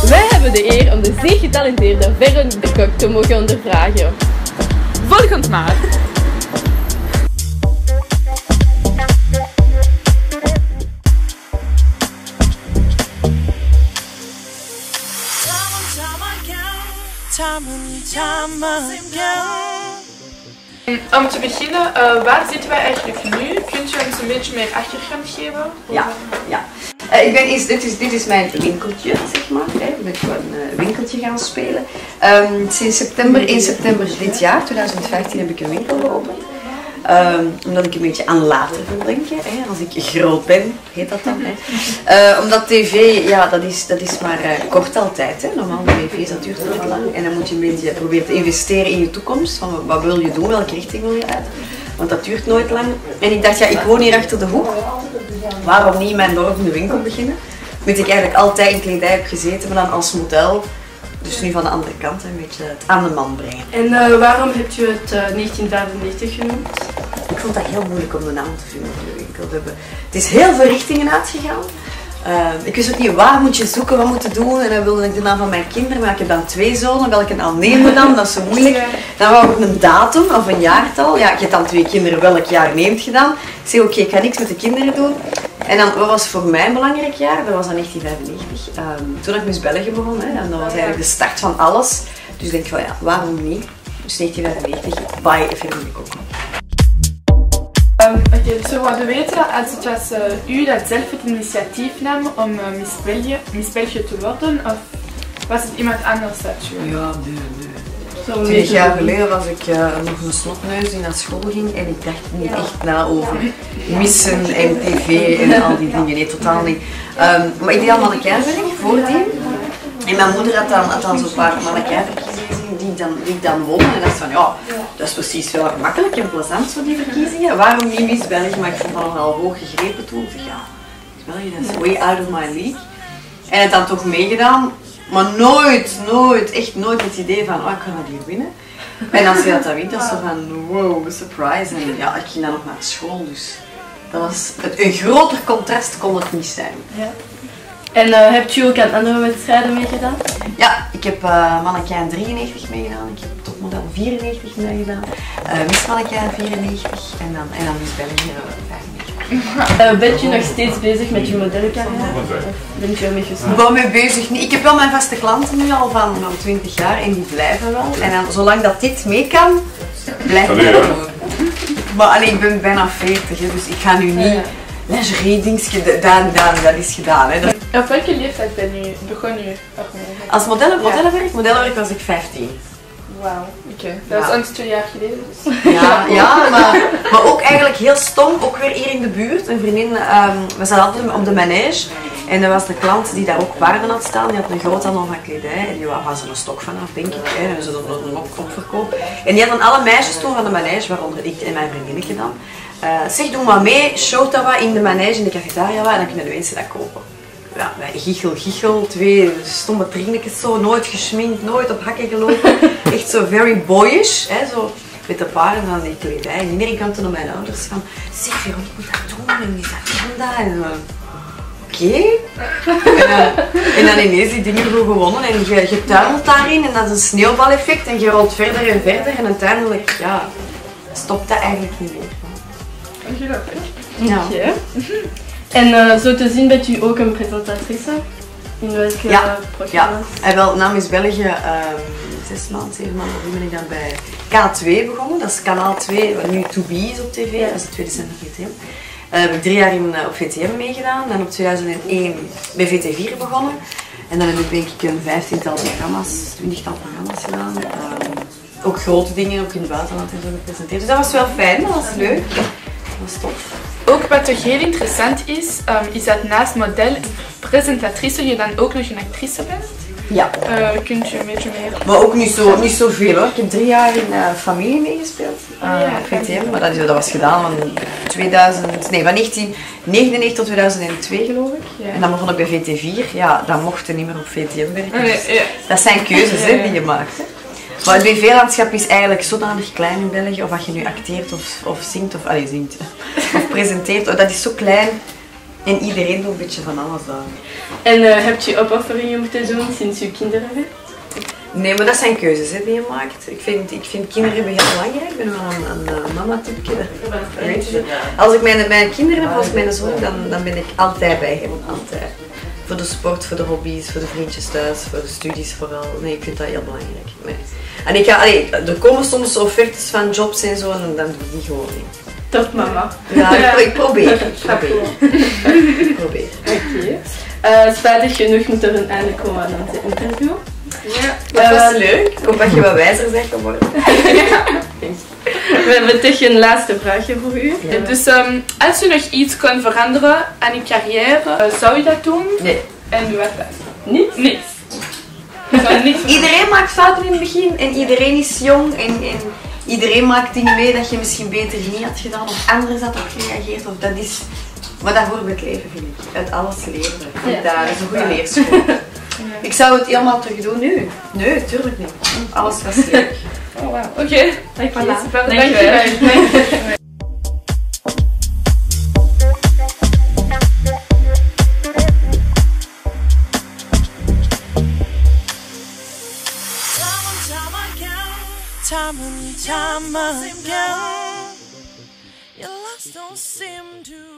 Wij hebben de eer om de zeer getalenteerde Veron de Kok te mogen ondervragen. Volg ons maar! Om te beginnen, waar zitten wij eigenlijk nu? Kunt u ons een beetje meer achtergrond geven? Ja. Dit is mijn winkeltje, zeg maar. Ik ben gewoon een winkeltje gaan spelen. Sinds 1 september dit jaar, 2015, heb ik een winkel geopend. Omdat ik een beetje aan later wil denken. Als ik groot ben, heet dat dan. Omdat tv, ja, dat is maar kort altijd. Normaal tv, dat duurt heel lang. En dan moet je een beetje proberen te investeren in je toekomst. Van wat wil je doen, welke richting wil je uit. Want dat duurt nooit lang. En ik dacht, ja, ik woon hier achter de hoek. Waarom niet in mijn dorp in de winkel beginnen? Weet ik eigenlijk altijd in kledij heb gezeten, maar dan als model. Dus nu van de andere kant een beetje het aan de man brengen. En waarom heb je het 1995 genoemd? Ik vond dat heel moeilijk om de naam te vinden voor de winkel. Het is heel veel richtingen uitgegaan. Ik wist ook niet waar moet je zoeken, wat moet je doen. En dan wilde ik de naam van mijn kinderen, maar ik heb dan 2 zonen. Welke naam nemen we dan? Dat is zo moeilijk. Dan wou ik een datum of een jaartal. Ja, je hebt dan 2 kinderen, welk jaar neemt je dan? Ik zei oké, ik ga niks met de kinderen doen. En dan, wat was voor mij een belangrijk jaar? Dat was dan 1995. Toen ik Miss België begon. En dat was eigenlijk de start van alles. Dus ik denk van ja, waarom niet? Dus 1995, by Veron de Kok. Oké, dus we wilden weten als het was u dat zelf het initiatief nam om Miss België te worden, of was het iemand anders dat u? Ja, nee. 20 jaar geleden was ik nog een snotneus die naar school ging en ik dacht niet echt na over missen en tv en al die dingen. Nee, totaal niet. Maar ik deed al mannekijnwerk voordien. En mijn moeder had dan zo'n paar mannekijnverkiezingen die ik dan won. En dacht van ja, dat is precies wel gemakkelijk en plezant zo die verkiezingen. Waarom niet Miss België? Maar ik vond dat nogal hoog gegrepen toen. Ik dacht ja, Miss België, dat is way out of my league. En het dan toch meegedaan. Maar nooit, echt nooit het idee van, oh, ik kan dat hier winnen. En als je dat dan wint, dat is zo van, wow, surprise. En ja, ik ging dan nog naar school, dus dat was een groter contrast kon het niet zijn. Ja. En hebt u ook aan andere wedstrijden meegedaan? Ja, ik heb Mannekijn 93 meegedaan, ik heb Topmodel 94 meegedaan, Miss Mannekijn 94 en dan Miss België 95. Bent u nog steeds bezig met uw modellencarrière? Of bent u ermee gestopt? Ik ben mee bezig. Ik heb wel mijn vaste klanten nu al van 20 jaar en die blijven wel. En dan, zolang dat dit mee kan, blijf ik dat doen. Maar allee, ik ben bijna 40, dus ik ga nu niet lingerie dingetje, dat is gedaan. Op welke leeftijd begon u ermee? Als modellenwerk was ik 15. Wauw, oké. Dat is ons 2 jaar geleden. Dus. Ja, maar ook eigenlijk heel stom, ook weer hier in de buurt. Een vriendin, we zaten altijd op de manege en er was de klant die daar ook paarden had staan. Die had een groothandel van kledij en die wou er een stok vanaf, denk ik. En ze hadden een opverkoop. En die hadden alle meisjes toen van de manege, waaronder ik en mijn vriendinnetje dan. Zeg, doe maar mee, show dat wat in de manege, in de cafetaria en dan kunnen de mensen dat kopen. Ja, giechel, 2 stomme trinnetjes zo, nooit geschminkt, nooit op hakken gelopen. Echt zo very boyish, zo met de paarden van die kledij. En iedereen kwam toen naar mijn ouders van, zeg Veron, ik moet dat doen en is dat kan dat? En oké. En dan ineens die dingen gewoon gewonnen en je tuimelt daarin en dat is een sneeuwbaleffect en je rolt verder en verder en uiteindelijk, ja, stopt dat eigenlijk niet meer. Ongelooflijk. Ja. Okay. En zo te zien bent u ook een presentatrice? In welke programma's? Ja, en wel, na Miss België 6 maanden, 7 maanden ben ik dan bij K2 begonnen. Dat is kanaal 2, wat nu To Be is op tv, dat is de tweede zender VTM. Heb ik 3 jaar op VTM meegedaan, dan op 2001 bij VT4 begonnen. En dan heb ik denk ik een 15-tal programma's, 20-tal programma's gedaan. Ook grote dingen, ook in het buitenland en zo gepresenteerd. Dus dat was wel fijn, dat was leuk. Dat was tof. Ook wat toch heel interessant is dat naast model, presentatrice, je dan ook nog een actrice bent. Ja. Kunt je een beetje meer... Maar ook niet zoveel hoor. Ik heb 3 jaar in Familie meegespeeld, VTM, maar dat was gedaan van 1999 tot 2002 geloof ik. Ja. En dan begon ik bij VT4, ja, dan mocht je niet meer op VTM werken. Dus dat zijn keuzes die je maakt. Hè. Maar het BV-landschap is eigenlijk zodanig klein in België, of als je nu acteert of zingt, of presenteert, dat is zo klein. En iedereen doet een beetje van alles daar. En heb je opofferingen moeten doen sinds je kinderen hebt? Nee, maar dat zijn keuzes hè, die je maakt. Ik vind kinderen heel belangrijk. Ik ben wel een mama-typje. Als ik mijn kinderen heb, als mijn zoon, dan ben ik altijd bij hem. Altijd. Voor de sport, voor de hobby's, voor de vriendjes thuis, voor de studies vooral. Nee, ik vind dat heel belangrijk. Nee. En er komen soms offertes van jobs en zo, en dan doe ik die gewoon niet. Top mama. Ja, ik probeer. Oké. Spijtig genoeg moet er een einde komen aan het interview. Ja, dat was leuk. Ik hoop dat je wat wijzer bent geworden. We hebben toch een laatste vraagje voor u. Ja. Dus als je nog iets kon veranderen aan je carrière, zou je dat doen? Nee. En wat dan? Niets? Niks. Niks. Iedereen maakt fouten in het begin en iedereen is jong en iedereen maakt dingen mee dat je misschien beter niet had gedaan of anders had op gereageerd. Of dat is, maar dat hoort bij het leven, vind ik. Uit alles leren. Ja, dat is een goede leerschool. Ja. Ik zou het helemaal terug doen nu. Nee, tuurlijk niet. Alles was leuk. Oh, wow. Oké. Voilà. Super. Dankjewel. Time and time again, your loves don't seem to